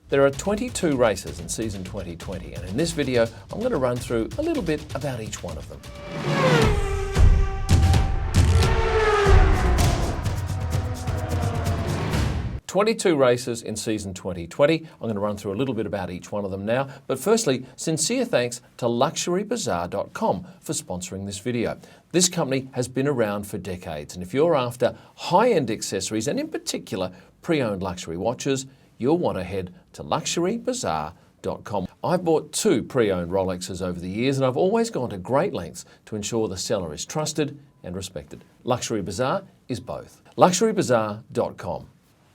There are 22 races in season 2020, and in this video I'm going to run through a little bit about each one of them. 22 races in season 2020. I'm going to run through a little bit about each one of them now. But firstly, sincere thanks to luxurybazaar.com for sponsoring this video. This company has been around for decades, and if you're after high-end accessories, and in particular pre-owned luxury watches, you'll want to head to luxurybazaar.com. I've bought 2 pre-owned Rolexes over the years, and I've always gone to great lengths to ensure the seller is trusted and respected. Luxury Bazaar is both. luxurybazaar.com.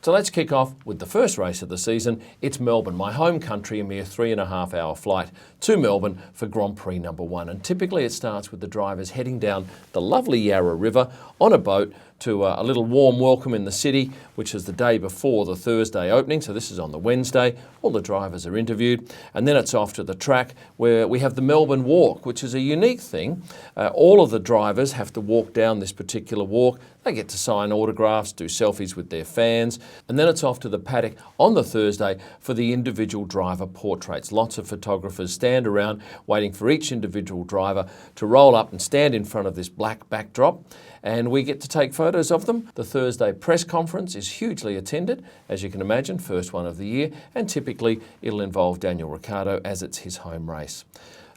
So let's kick off with the first race of the season. It's Melbourne, my home country, a mere 3.5-hour flight to Melbourne for Grand Prix number 1. And typically it starts with the drivers heading down the lovely Yarra River on a boat to a little warm welcome in the city, which is the day before the Thursday opening. So this is on the Wednesday. All the drivers are interviewed. And then it's off to the track where we have the Melbourne Walk, which is a unique thing. All of the drivers have to walk down this particular walk. They get to sign autographs, do selfies with their fans. And then it's off to the paddock on the Thursday for the individual driver portraits. Lots of photographers stand around waiting for each individual driver to roll up and stand in front of this black backdrop. And we get to take photos of them. The Thursday press conference is hugely attended, as you can imagine, first one of the year, and typically it'll involve Daniel Ricciardo as it's his home race.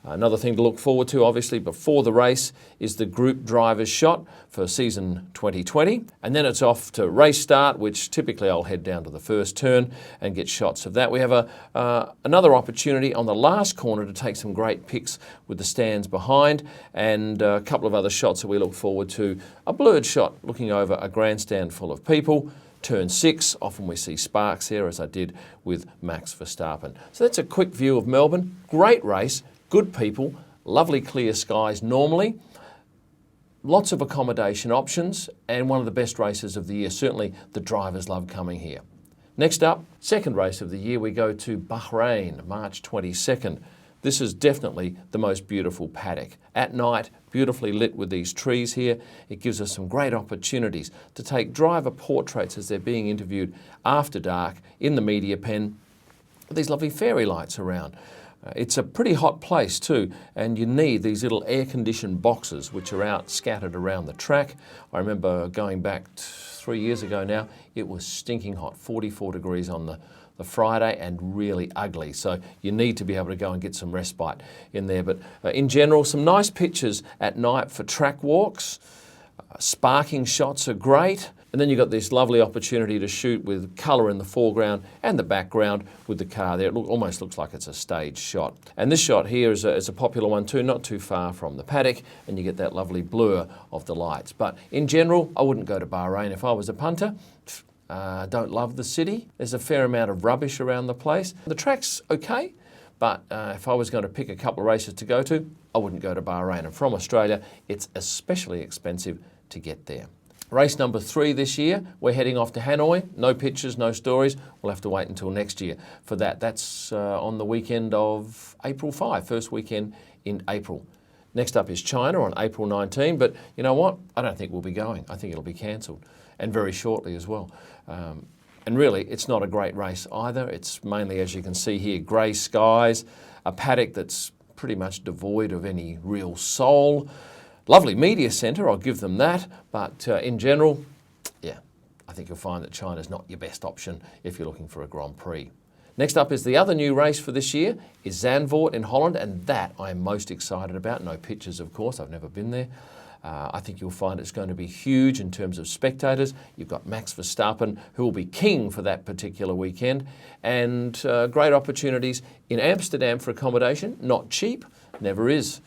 Another thing to look forward to, obviously, before the race is the group driver's shot for season 2020. And then it's off to race start, which typically I'll head down to the first turn and get shots of that. We have another opportunity on the last corner to take some great pics with the stands behind, and a couple of other shots that we look forward to. A blurred shot looking over a grandstand full of people. Turn 6, often we see sparks here, as I did with Max Verstappen. So that's a quick view of Melbourne. Great race. Good people, lovely clear skies normally, lots of accommodation options, and one of the best races of the year. Certainly the drivers love coming here. Next up, second race of the year, we go to Bahrain, March 22nd. This is definitely the most beautiful paddock. At night, beautifully lit with these trees here. It gives us some great opportunities to take driver portraits as they're being interviewed after dark in the media pen with these lovely fairy lights around. It's a pretty hot place too, and you need these little air-conditioned boxes which are out scattered around the track. I remember going back 3 years ago now, it was stinking hot, 44 degrees on the Friday, and really ugly. So you need to be able to go and get some respite in there. But in general, some nice pictures at night for track walks. Sparking shots are great. And then you've got this lovely opportunity to shoot with colour in the foreground and the background with the car there. It almost looks like it's a staged shot. And this shot here is a popular one too, not too far from the paddock, and you get that lovely blur of the lights. But in general, I wouldn't go to Bahrain if I was a punter. Don't love the city. There's a fair amount of rubbish around the place. The track's okay, but if I was going to pick a couple of races to go to, I wouldn't go to Bahrain. And from Australia, it's especially expensive to get there. Race number 3 this year, we're heading off to Hanoi. No pictures, no stories. We'll have to wait until next year for that. That's on the weekend of April 5, first weekend in April. Next up is China on April 19, but you know what? I don't think we'll be going. I think it'll be cancelled, and very shortly as well. And really, it's not a great race either. It's mainly, as you can see here, grey skies, a paddock that's pretty much devoid of any real soul. Lovely media centre, I'll give them that, but in general, yeah, I think you'll find that China's not your best option if you're looking for a Grand Prix. Next up is the other new race for this year, is Zandvoort in Holland, and that I'm most excited about. No pictures, of course, I've never been there. I think you'll find it's going to be huge in terms of spectators. You've got Max Verstappen, who will be king for that particular weekend, and great opportunities in Amsterdam for accommodation. Not cheap, never is.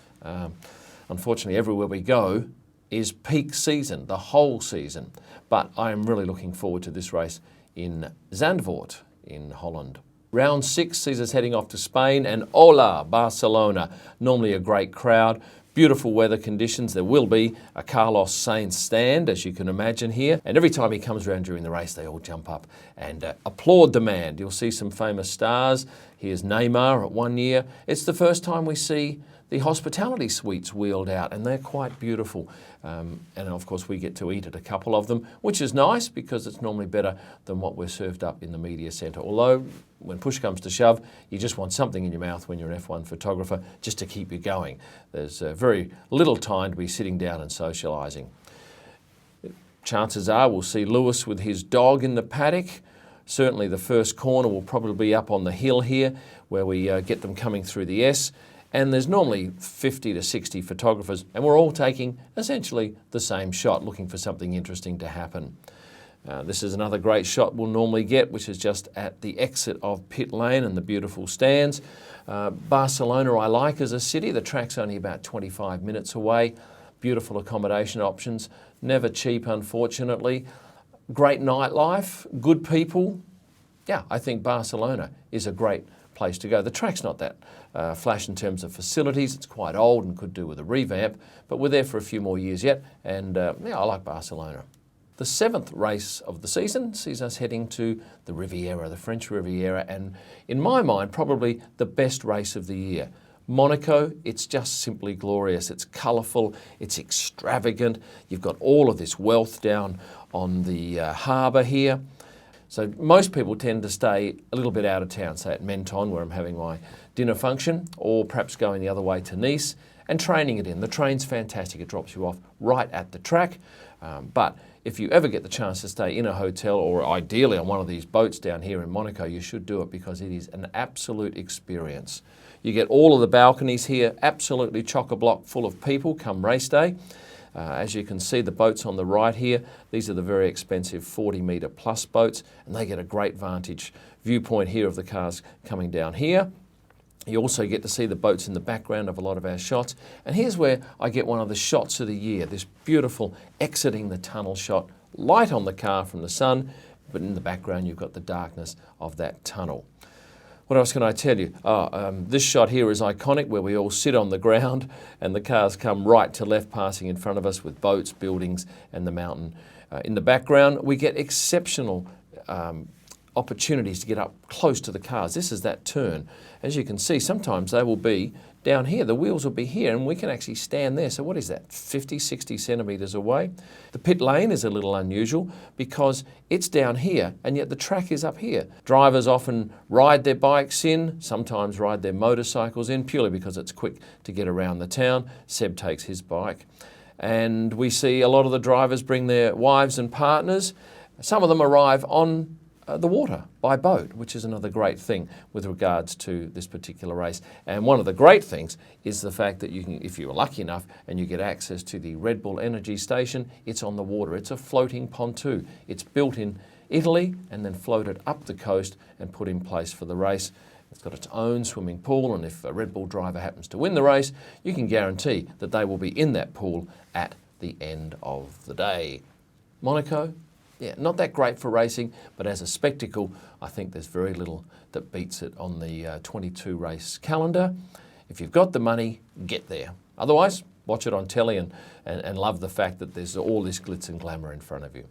Unfortunately, everywhere we go is peak season, the whole season. But I'm really looking forward to this race in Zandvoort in Holland. Round 6 sees us heading off to Spain, and hola, Barcelona. Normally a great crowd, beautiful weather conditions. There will be a Carlos Sainz stand, as you can imagine here. And every time he comes around during the race, they all jump up and applaud the man. You'll see some famous stars. Here's Neymar at 1 year. It's the first time we see the hospitality suites wheeled out, and they're quite beautiful. And of course we get to eat at a couple of them, which is nice because it's normally better than what we're served up in the media centre. Although when push comes to shove, you just want something in your mouth when you're an F1 photographer just to keep you going. There's very little time to be sitting down and socialising. Chances are we'll see Lewis with his dog in the paddock. Certainly the first corner will probably be up on the hill here where we get them coming through the S. And there's normally 50 to 60 photographers, and we're all taking essentially the same shot, looking for something interesting to happen. This is another great shot we'll normally get, which is just at the exit of pit lane and the beautiful stands. Barcelona I like as a city. The track's only about 25 minutes away. Beautiful accommodation options. Never cheap, unfortunately. Great nightlife, good people. Yeah, I think Barcelona is a great place to go. The track's not that flash in terms of facilities. It's quite old and could do with a revamp, but we're there for a few more years yet, and yeah, I like Barcelona. The 7th race of the season sees us heading to the Riviera, the French Riviera, and in my mind, probably the best race of the year. Monaco, it's just simply glorious. It's colourful, it's extravagant. You've got all of this wealth down on the harbour here. So most people tend to stay a little bit out of town, say at Menton, where I'm having my dinner function, or perhaps going the other way to Nice and training it in. The train's fantastic. It drops you off right at the track. But if you ever get the chance to stay in a hotel or ideally on one of these boats down here in Monaco, you should do it because it is an absolute experience. You get all of the balconies here, absolutely chock-a-block full of people come race day. As you can see, the boats on the right here, these are the very expensive 40-metre plus boats, and they get a great vantage viewpoint here of the cars coming down here. You also get to see the boats in the background of a lot of our shots. And here's where I get one of the shots of the year, this beautiful exiting the tunnel shot, light on the car from the sun, but in the background you've got the darkness of that tunnel. What else can I tell you? This shot here is iconic, where we all sit on the ground and the cars come right to left passing in front of us with boats, buildings and the mountain. In the background, we get exceptional opportunities to get up close to the cars. This is that turn. As you can see, sometimes they will be down here. The wheels will be here and we can actually stand there. So what is that, 50, 60 centimetres away? The pit lane is a little unusual because it's down here and yet the track is up here. Drivers often ride their bikes in, sometimes ride their motorcycles in, purely because it's quick to get around the town. Seb takes his bike. And we see a lot of the drivers bring their wives and partners. Some of them arrive on the water by boat, which is another great thing with regards to this particular race. And one of the great things is the fact that you can, if you're lucky enough and you get access to the Red Bull Energy Station, it's on the water. It's a floating pontoon. It's built in Italy and then floated up the coast and put in place for the race. It's got its own swimming pool, and if a Red Bull driver happens to win the race, you can guarantee that they will be in that pool at the end of the day. Monaco, yeah, not that great for racing, but as a spectacle, I think there's very little that beats it on the 22 race calendar. If you've got the money, get there. Otherwise, watch it on telly and love the fact that there's all this glitz and glamour in front of you.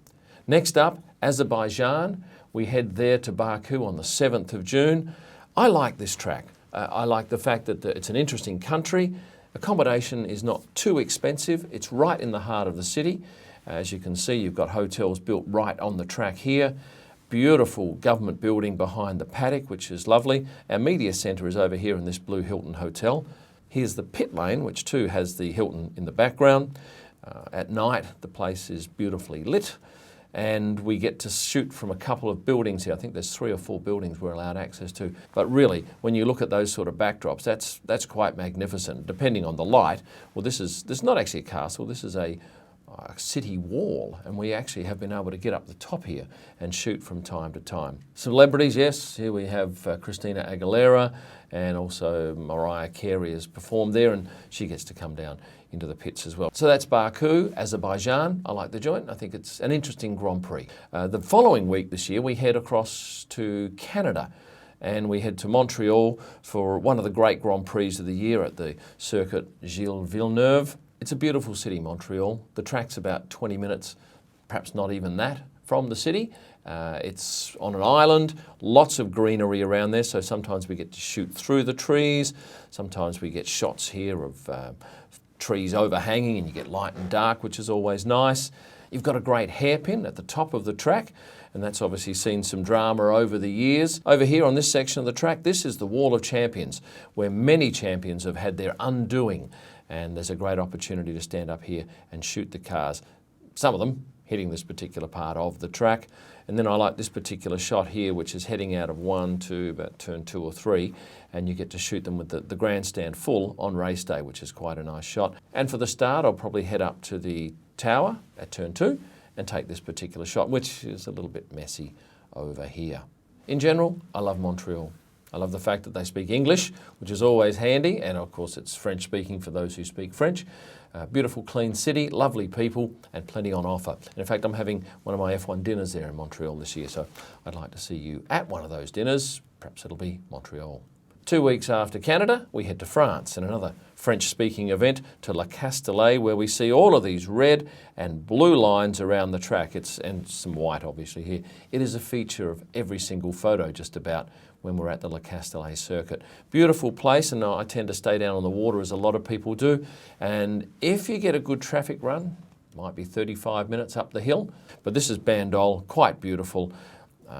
Next up, Azerbaijan. We head there to Baku on the 7th of June. I like this track. I like the fact that it's an interesting country. Accommodation is not too expensive. It's right in the heart of the city. As you can see, you've got hotels built right on the track here. Beautiful government building behind the paddock, which is lovely. Our media centre is over here in this blue Hilton hotel. Here's the pit lane, which too has the Hilton in the background. At night, the place is beautifully lit, and we get to shoot from a couple of buildings here. I think there's 3 or 4 buildings we're allowed access to. But really, when you look at those sort of backdrops, that's quite magnificent. Depending on the light, well, this is not actually a castle. This is a city wall, and we actually have been able to get up the top here and shoot from time to time. Celebrities, yes, here we have Christina Aguilera, and also Mariah Carey has performed there, and she gets to come down into the pits as well. So that's Baku, Azerbaijan. I like the joint. I think it's an interesting Grand Prix. The following week this year, we head across to Canada, and we head to Montreal for one of the great Grand Prix of the year at the circuit Gilles Villeneuve. It's a beautiful city, Montreal. The track's about 20 minutes, perhaps not even that, from the city. It's on an island, lots of greenery around there, so sometimes we get to shoot through the trees, sometimes we get shots here of trees overhanging and you get light and dark, which is always nice. You've got a great hairpin at the top of the track, and that's obviously seen some drama over the years. Over here on this section of the track, this is the Wall of Champions, where many champions have had their undoing, and there's a great opportunity to stand up here and shoot the cars, some of them hitting this particular part of the track. And then I like this particular shot here, which is heading out of 1 to about turn 2 or 3, and you get to shoot them with the grandstand full on race day, which is quite a nice shot. And for the start, I'll probably head up to the tower at turn 2 and take this particular shot, which is a little bit messy over here. In general, I love Montreal. I love the fact that they speak English, which is always handy, and of course it's French speaking for those who speak French. Beautiful, clean city, lovely people, and plenty on offer. And in fact, I'm having one of my F1 dinners there in Montreal this year, so I'd like to see you at one of those dinners. Perhaps it'll be Montreal. 2 weeks after Canada, we head to France in another French-speaking event to La Castellet, where we see all of these red and blue lines around the track. And some white, obviously, here. It is a feature of every single photo, just about, when we're at the La Castellet circuit. Beautiful place, and I tend to stay down on the water, as a lot of people do. And if you get a good traffic run, might be 35 minutes up the hill. But this is Bandol, quite beautiful.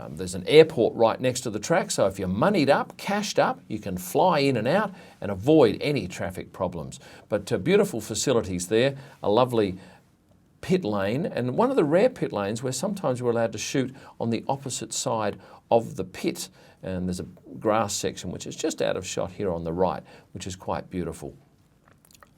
There's an airport right next to the track, so if you're moneyed up, cashed up, you can fly in and out and avoid any traffic problems. But beautiful facilities there, a lovely pit lane, and one of the rare pit lanes where sometimes we're allowed to shoot on the opposite side of the pit. And there's a grass section which is just out of shot here on the right, which is quite beautiful.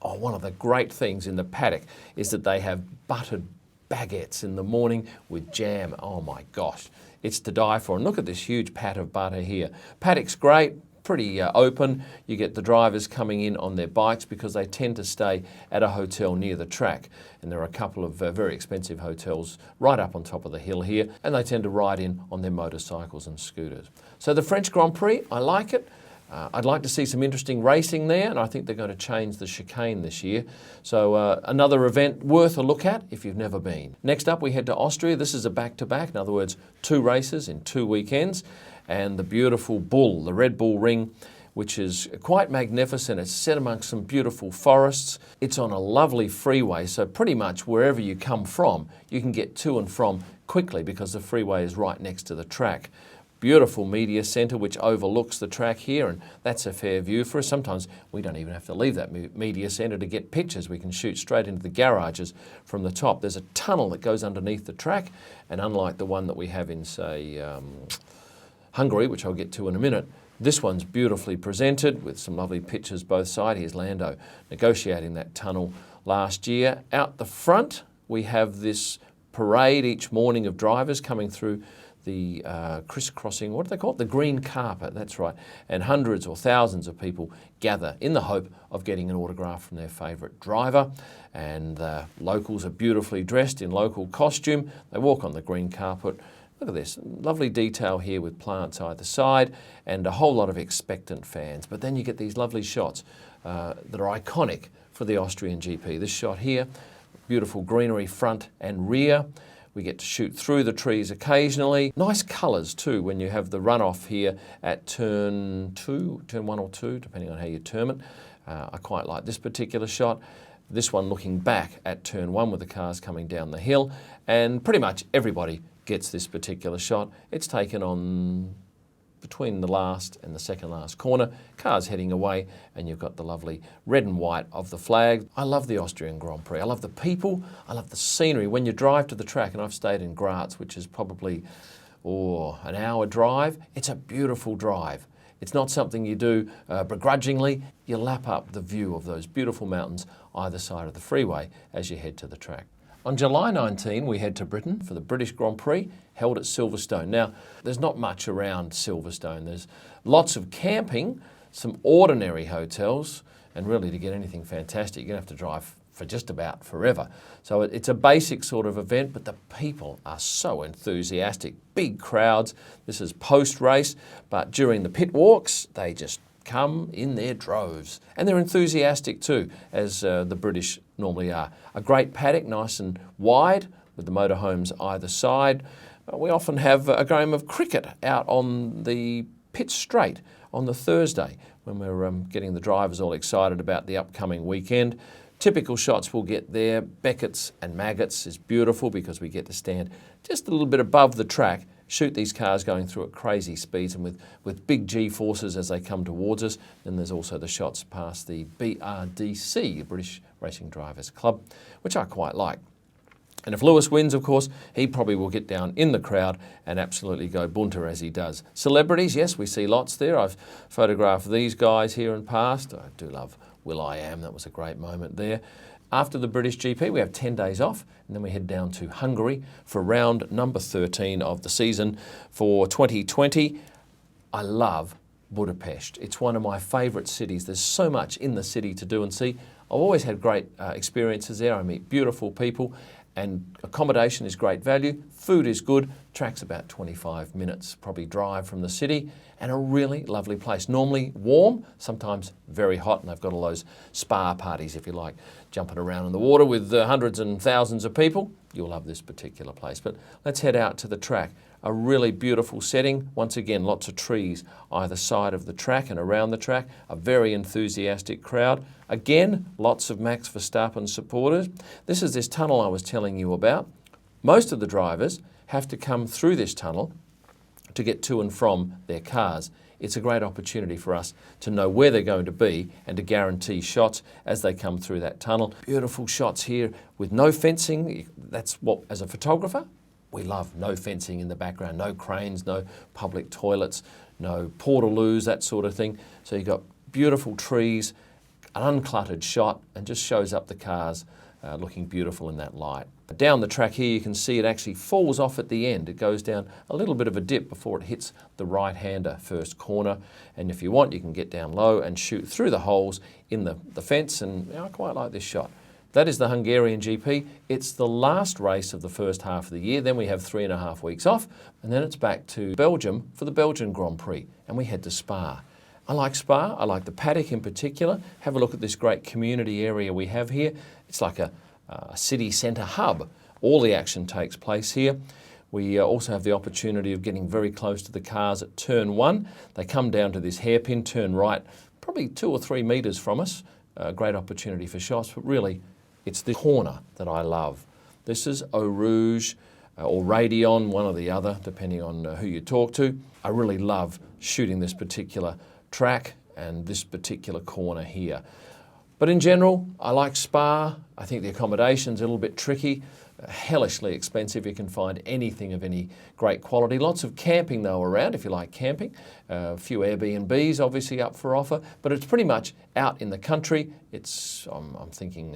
Oh, one of the great things in the paddock is that they have buttered baguettes in the morning with jam. Oh my gosh, it's to die for. And look at this huge pat of butter here. Paddock's great, pretty open. You get the drivers coming in on their bikes because they tend to stay at a hotel near the track. And there are a couple of very expensive hotels right up on top of the hill here, and they tend to ride in on their motorcycles and scooters. So the French Grand Prix, I like it. I'd like to see some interesting racing there, and I think they're going to change the chicane this year. So another event worth a look at if you've never been. Next up, we head to Austria. This is a back-to-back, in other words, 2 races in 2 weekends. And the beautiful Bull, the Red Bull Ring, which is quite magnificent. It's set amongst some beautiful forests. It's on a lovely freeway, so pretty much wherever you come from, you can get to and from quickly because the freeway is right next to the track. Beautiful media centre which overlooks the track here, and that's a fair view for us. Sometimes we don't even have to leave that media centre to get pictures. We can shoot straight into the garages from the top. There's a tunnel that goes underneath the track, and unlike the one that we have in, say, Hungary, which I'll get to in a minute, this one's beautifully presented with some lovely pictures both sides. Here's Lando negotiating that tunnel last year. Out the front, we have this parade each morning of drivers coming through the crisscrossing, what do they call it? The green carpet, that's right. And hundreds or thousands of people gather in the hope of getting an autograph from their favourite driver. And the locals are beautifully dressed in local costume. They walk on the green carpet. Look at this, lovely detail here with plants either side and a whole lot of expectant fans. But then you get these lovely shots that are iconic for the Austrian GP. This shot here, beautiful greenery front and rear. We get to shoot through the trees occasionally. Nice colours too when you have the runoff here at turn 1 or 2, depending on how you term it. I quite like this particular shot. This one looking back at turn 1 with the cars coming down the hill. And pretty much everybody gets this particular shot. It's taken on between the last and the second last corner. Cars heading away, and you've got the lovely red and white of the flag. I love the Austrian Grand Prix. I love the people. I love the scenery. When you drive to the track, and I've stayed in Graz, which is probably an hour drive, it's a beautiful drive. It's not something you do begrudgingly. You lap up the view of those beautiful mountains either side of the freeway as you head to the track. On July 19, we head to Britain for the British Grand Prix, held at Silverstone. Now, there's not much around Silverstone. There's lots of camping, some ordinary hotels, and really to get anything fantastic, you're going to have to drive for just about forever. So it's a basic sort of event, but the people are so enthusiastic. Big crowds. This is post-race, but during the pit walks, they just come in their droves. And they're enthusiastic too, as the British normally are. A great paddock, nice and wide, with the motorhomes either side. We often have a game of cricket out on the pit straight on the Thursday when we're getting the drivers all excited about the upcoming weekend. Typical shots we'll get there. Beckett's and Maggots is beautiful because we get to stand just a little bit above the track, shoot these cars going through at crazy speeds and with big G-forces as they come towards us. Then there's also the shots past the BRDC, the British Racing Drivers Club, which I quite like. And if Lewis wins, of course, he probably will get down in the crowd and absolutely go bunter as he does. Celebrities, yes, we see lots there. I've photographed these guys here and past. I do love will.i.am, that was a great moment there. After the British GP, we have 10 days off, and then we head down to Hungary for round number 13 of the season for 2020. I love Budapest. It's one of my favourite cities. There's so much in the city to do and see. I've always had great experiences there. I meet beautiful people, and accommodation is great value. Food is good. Track's about 25 minutes, probably drive from the city, and a really lovely place. Normally warm, sometimes very hot, and they've got all those spa parties, if you like, jumping around in the water with hundreds and thousands of people. You'll love this particular place. But let's head out to the track. A really beautiful setting. Once again, lots of trees either side of the track and around the track. A very enthusiastic crowd. Again, lots of Max Verstappen supporters. This is this tunnel I was telling you about. Most of the drivers have to come through this tunnel to get to and from their cars. It's a great opportunity for us to know where they're going to be and to guarantee shots as they come through that tunnel. Beautiful shots here with no fencing. That's what, as a photographer, we love. No fencing in the background, no cranes, no public toilets, no portaloos, that sort of thing. So you've got beautiful trees, an uncluttered shot, and just shows up the cars looking beautiful in that light. Down the track here you can see it actually falls off at the end. It goes down a little bit of a dip before it hits the right-hander first corner, and if you want you can get down low and shoot through the holes in the fence, and I quite like this shot. That is the Hungarian GP. It's the last race of the first half of the year. Then we have 3.5 weeks off, and then it's back to Belgium for the Belgian Grand Prix, and we head to Spa. I like Spa. I like the paddock in particular. Have a look at this great community area we have here. It's like a city centre hub. All the action takes place here. We also have the opportunity of getting very close to the cars at turn 1. They come down to this hairpin, turn right, probably 2 or 3 metres from us. A great opportunity for shots, but really it's the corner that I love. This is Eau Rouge or Radion, one or the other, depending on who you talk to. I really love shooting this particular track and this particular corner here. But in general, I like Spa. I think the accommodation's a little bit tricky, hellishly expensive. You can find anything of any great quality. Lots of camping though around if you like camping. A few Airbnbs obviously up for offer, but it's pretty much out in the country. It's, I'm thinking,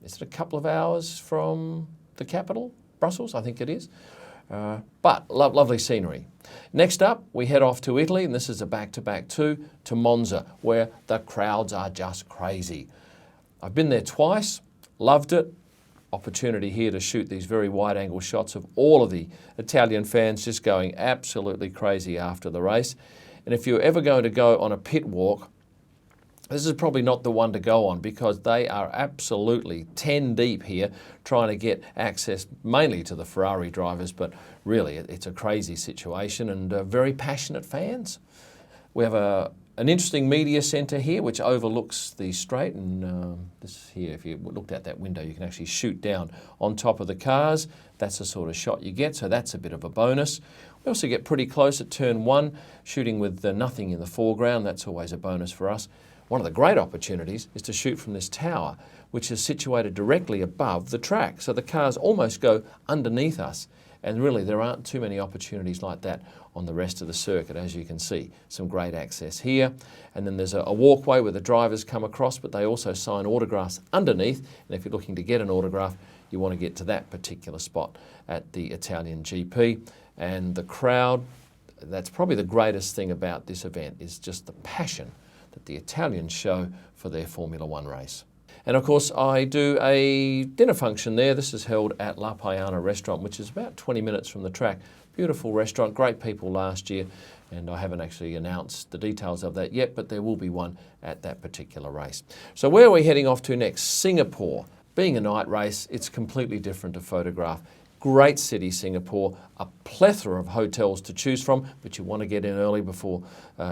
is it a couple of hours from the capital, Brussels? I think it is. But lovely scenery. Next up, we head off to Italy, and this is a back-to-back too, to Monza, where the crowds are just crazy. I've been there twice, loved it. Opportunity here to shoot these very wide-angle shots of all of the Italian fans just going absolutely crazy after the race. And if you're ever going to go on a pit walk, this is probably not the one to go on because they are absolutely 10 deep here trying to get access mainly to the Ferrari drivers, but really it's a crazy situation and very passionate fans. We have an interesting media centre here which overlooks the straight, and this here, if you looked at that window, you can actually shoot down on top of the cars. That's the sort of shot you get, so that's a bit of a bonus. We also get pretty close at turn 1, shooting with nothing in the foreground. That's always a bonus for us. One of the great opportunities is to shoot from this tower, which is situated directly above the track. So the cars almost go underneath us. And really, there aren't too many opportunities like that on the rest of the circuit, as you can see. Some great access here. And then there's a walkway where the drivers come across, but they also sign autographs underneath. And if you're looking to get an autograph, you want to get to that particular spot at the Italian GP. And the crowd, that's probably the greatest thing about this event, is just the passion that the Italians show for their Formula One race. And of course I do a dinner function there. This is held at La Piana restaurant, which is about 20 minutes from the track. Beautiful restaurant, great people last year, and I haven't actually announced the details of that yet, but there will be one at that particular race. So where are we heading off to next? Singapore. Being a night race, it's completely different to photograph. Great city, Singapore, a plethora of hotels to choose from, but you want to get in early before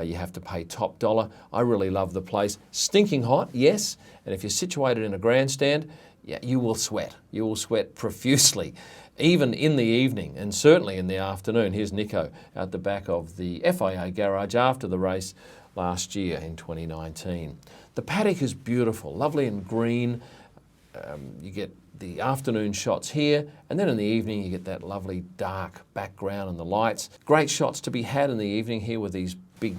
you have to pay top dollar. I really love the place. Stinking hot, yes, and if you're situated in a grandstand, yeah, you will sweat. You will sweat profusely, even in the evening and certainly in the afternoon. Here's Nico at the back of the FIA garage after the race last year in 2019. The paddock is beautiful, lovely and green. You get the afternoon shots here, and then in the evening you get that lovely dark background and the lights. Great shots to be had in the evening here with these big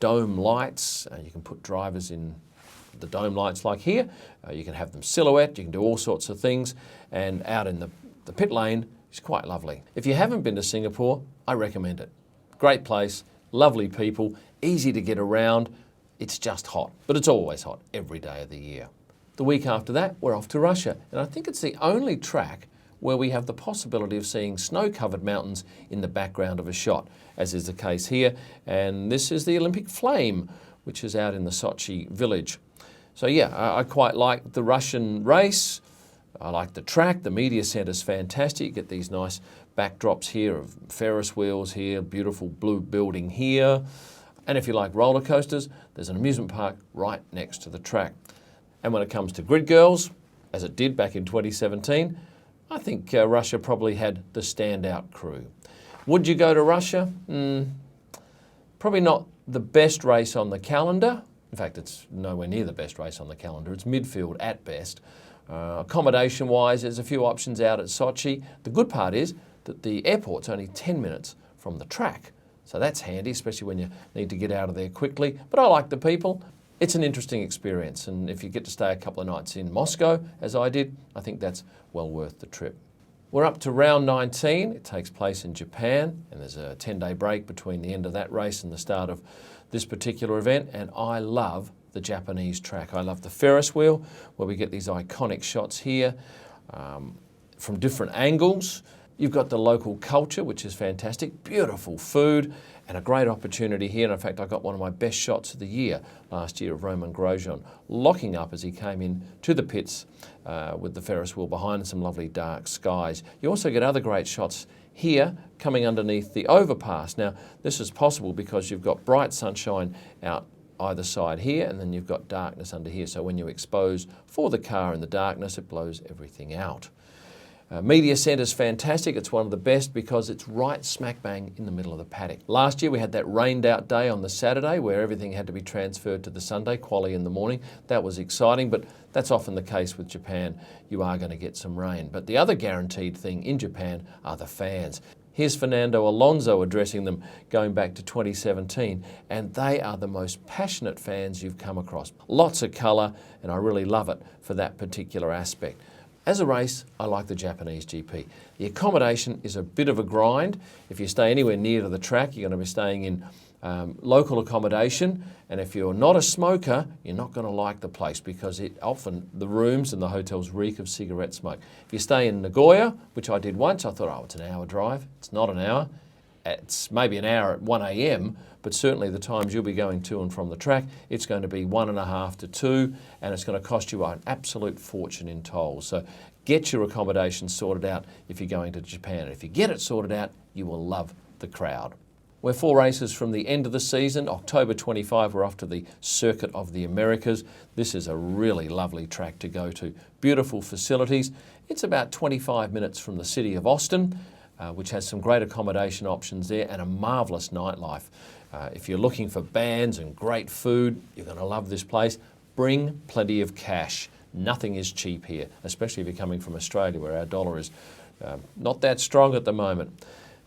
dome lights. You can put drivers in the dome lights like here. You can have them silhouette, you can do all sorts of things, and out in the pit lane is quite lovely. If you haven't been to Singapore, I recommend it. Great place, lovely people, easy to get around. It's just hot, but it's always hot every day of the year. The week after that, we're off to Russia, and I think it's the only track where we have the possibility of seeing snow-covered mountains in the background of a shot, as is the case here. And this is the Olympic Flame, which is out in the Sochi village. So yeah, I quite like the Russian race. I like the track. The media centre's fantastic. You get these nice backdrops here of Ferris wheels here, beautiful blue building here. And if you like roller coasters, there's an amusement park right next to the track. And when it comes to grid girls, as it did back in 2017, I think Russia probably had the standout crew. Would you go to Russia? Probably not the best race on the calendar. In fact, it's nowhere near the best race on the calendar. It's midfield at best. Accommodation-wise, there's a few options out at Sochi. The good part is that the airport's only 10 minutes from the track. So that's handy, especially when you need to get out of there quickly. But I like the people. It's an interesting experience, and if you get to stay a couple of nights in Moscow, as I did, I think that's well worth the trip. We're up to round 19. It takes place in Japan, and there's a 10-day break between the end of that race and the start of this particular event, and I love the Japanese track. I love the Ferris wheel, where we get these iconic shots here from different angles. You've got the local culture, which is fantastic, beautiful food, and a great opportunity here. And in fact, I got one of my best shots of the year last year of Roman Grosjean locking up as he came in to the pits with the Ferris wheel behind some lovely dark skies. You also get other great shots here coming underneath the overpass. Now, this is possible because you've got bright sunshine out either side here, and then you've got darkness under here. So when you expose for the car in the darkness, it blows everything out. Media Centre's fantastic. It's one of the best because it's right smack bang in the middle of the paddock. Last year we had that rained out day on the Saturday where everything had to be transferred to the Sunday, quali in the morning. That was exciting, but that's often the case with Japan. You are going to get some rain. But the other guaranteed thing in Japan are the fans. Here's Fernando Alonso addressing them going back to 2017, and they are the most passionate fans you've come across. Lots of colour, and I really love it for that particular aspect. As a race, I like the Japanese GP. The accommodation is a bit of a grind. If you stay anywhere near to the track, you're going to be staying in local accommodation. And if you're not a smoker, you're not going to like the place because often the rooms and the hotels reek of cigarette smoke. If you stay in Nagoya, which I did once, I thought, oh, it's an hour drive. It's not an hour. It's maybe an hour at 1 a.m, but certainly the times you'll be going to and from the track, it's going to be 1.5 to 2, and it's going to cost you an absolute fortune in tolls. So get your accommodation sorted out if you're going to Japan. And if you get it sorted out, you will love the crowd. We're 4 races from the end of the season. October 25, we're off to the Circuit of the Americas. This is a really lovely track to go to. Beautiful facilities. It's about 25 minutes from the city of Austin, which has some great accommodation options there and a marvellous nightlife. If you're looking for bands and great food, you're going to love this place. Bring plenty of cash. Nothing is cheap here, especially if you're coming from Australia where our dollar is not that strong at the moment.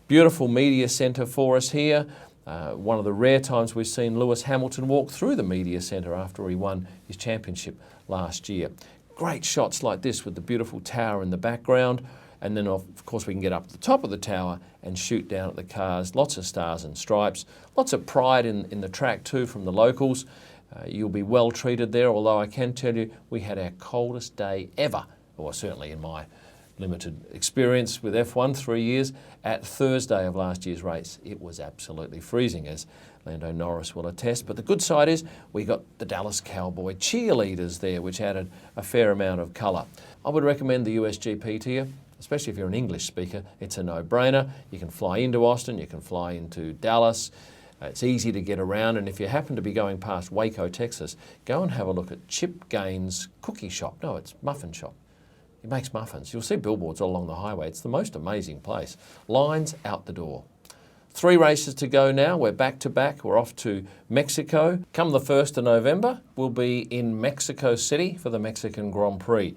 Beautiful media centre for us here. One of the rare times we've seen Lewis Hamilton walk through the media centre after he won his championship last year. Great shots like this with the beautiful tower in the background. And then, of course, we can get up to the top of the tower and shoot down at the cars. Lots of stars and stripes. Lots of pride in the track too from the locals. You'll be well treated there, although I can tell you we had our coldest day ever, or certainly in my limited experience with F1, 3 years, at Thursday of last year's race. It was absolutely freezing, as Lando Norris will attest. But the good side is we got the Dallas Cowboy cheerleaders there, which added a fair amount of colour. I would recommend the US GP to you. especially if you're an English speaker, it's a no-brainer. You can fly into Austin, you can fly into Dallas. It's easy to get around, and if you happen to be going past Waco, Texas, go and have a look at Chip Gaines' cookie shop. No, it's muffin shop. He makes muffins. You'll see billboards all along the highway. It's the most amazing place. Lines out the door. 3 races to go now. We're back to back. We're off to Mexico. Come the 1st of November, we'll be in Mexico City for the Mexican Grand Prix.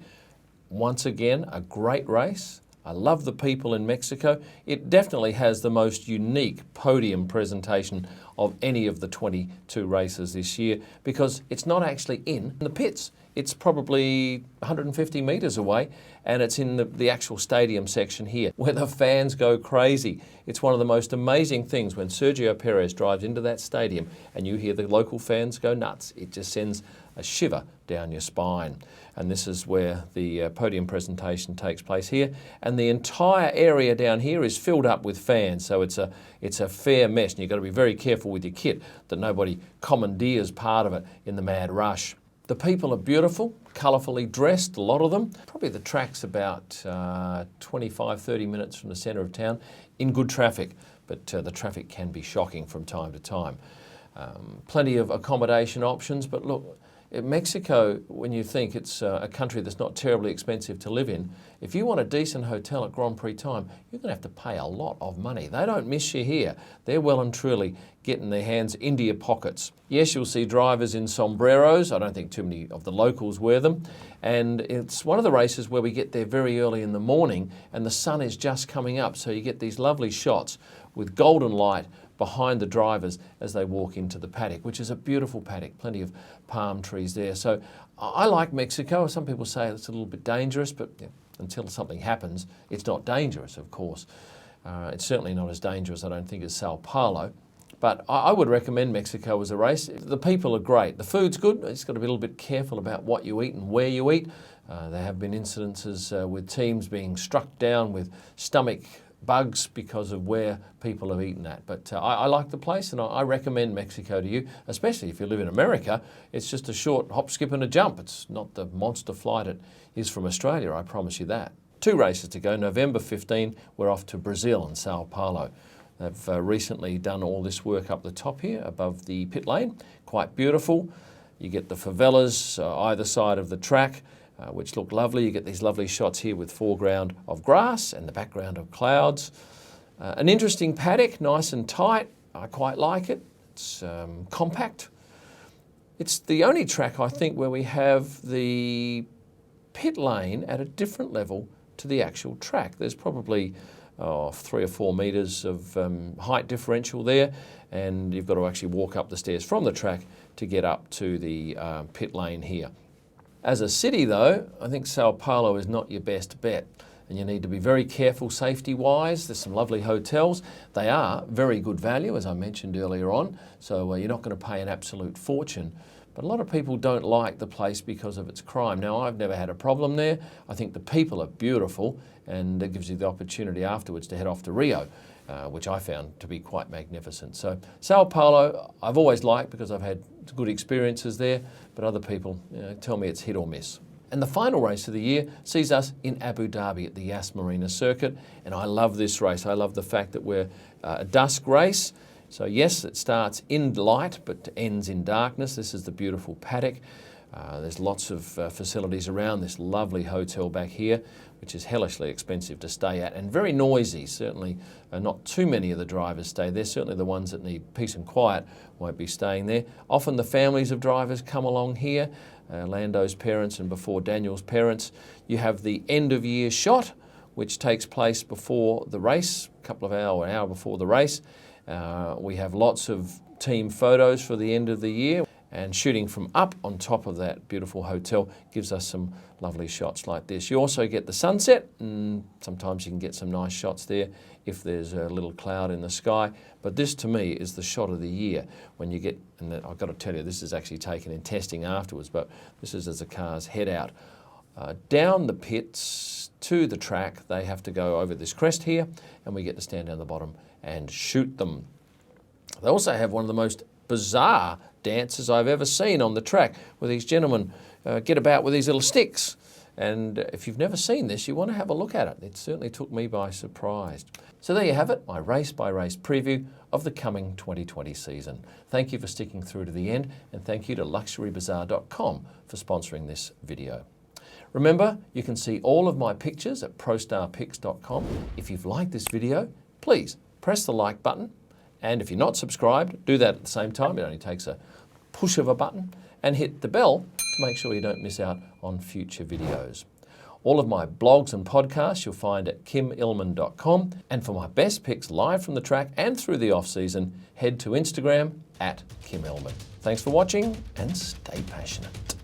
Once again, a great race. I love the people in Mexico. It definitely has the most unique podium presentation of any of the 22 races this year because it's not actually in the pits. It's probably 150 metres away, and it's in the actual stadium section here where the fans go crazy. It's one of the most amazing things when Sergio Perez drives into that stadium and you hear the local fans go nuts. It just sends a shiver down your spine. And this is where the podium presentation takes place here. And the entire area down here is filled up with fans, so it's a fair mess. And you've got to be very careful with your kit that nobody commandeers part of it in the mad rush. The people are beautiful, colourfully dressed, a lot of them. Probably the track's about 25-30 minutes from the centre of town in good traffic, but the traffic can be shocking from time to time. Plenty of accommodation options, but look, Mexico, when you think it's a country that's not terribly expensive to live in, if you want a decent hotel at Grand Prix time, you're going to have to pay a lot of money. They don't miss you here. They're well and truly getting their hands into your pockets. Yes, you'll see drivers in sombreros. I don't think too many of the locals wear them. And it's one of the races where we get there very early in the morning and the sun is just coming up, so you get these lovely shots with golden light behind the drivers as they walk into the paddock, which is a beautiful paddock, plenty of palm trees there. So I like Mexico. Some people say it's a little bit dangerous, but until something happens, it's not dangerous, of course. It's certainly not as dangerous, I don't think, as Sao Paulo. But I would recommend Mexico as a race. The people are great. The food's good. You just got to be a little bit careful about what you eat and where you eat. There have been incidences with teams being struck down with stomach bugs because of where people have eaten at. But I like the place and I recommend Mexico to you, especially if you live in America. It's just a short hop, skip and a jump. It's not the monster flight it is from Australia, I promise you that. 2 races to go. November 15, we're off to Brazil and Sao Paulo. They've recently done all this work up the top here above the pit lane. Quite beautiful. You get the favelas either side of the track, which look lovely. You get these lovely shots here with foreground of grass and the background of clouds. An interesting paddock, nice and tight. I quite like it. It's compact. It's the only track, I think, where we have the pit lane at a different level to the actual track. There's probably 3 or 4 metres of height differential there, and you've got to actually walk up the stairs from the track to get up to the pit lane here. As a city though, I think Sao Paulo is not your best bet, and you need to be very careful safety-wise. There's some lovely hotels. They are very good value, as I mentioned earlier on, so you're not going to pay an absolute fortune. But a lot of people don't like the place because of its crime. Now, I've never had a problem there. I think the people are beautiful, and it gives you the opportunity afterwards to head off to Rio, which I found to be quite magnificent. So Sao Paulo, I've always liked because I've had good experiences there, but other people tell me it's hit or miss. And the final race of the year sees us in Abu Dhabi at the Yas Marina circuit, and I love this race. I love the fact that we're a dusk race. So yes, it starts in light but ends in darkness. This is the beautiful paddock. There's lots of facilities around this lovely hotel back here, which is hellishly expensive to stay at and very noisy. Certainly not too many of the drivers stay there. Certainly the ones that need peace and quiet won't be staying there. Often the families of drivers come along here, Lando's parents and before Daniel's parents. You have the end of year shot, which takes place before the race, a couple of hours, an hour before the race. We have lots of team photos for the end of the year, and shooting from up on top of that beautiful hotel gives us some lovely shots like this. You also get the sunset, and sometimes you can get some nice shots there if there's a little cloud in the sky. But this to me is the shot of the year when you get, and I've got to tell you, this is actually taken in testing afterwards, but this is as the cars head out. Down the pits to the track, they have to go over this crest here, and we get to stand down the bottom and shoot them. They also have one of the most bizarre dances I've ever seen on the track, where these gentlemen get about with these little sticks And if you've never seen this, you want to have a look at it. It certainly took me by surprise. So there you have it, my race-by-race preview of the coming 2020 season. Thank you for sticking through to the end, and thank you to luxurybazaar.com for sponsoring this video. Remember, you can see all of my pictures at prostarpics.com. If you've liked this video, please press the like button. And if you're not subscribed, do that at the same time. It only takes a push of a button. And hit the bell to make sure you don't miss out on future videos. All of my blogs and podcasts you'll find at kimillman.com. And for my best pics live from the track and through the off-season, head to Instagram at kimillman. Thanks for watching and stay passionate.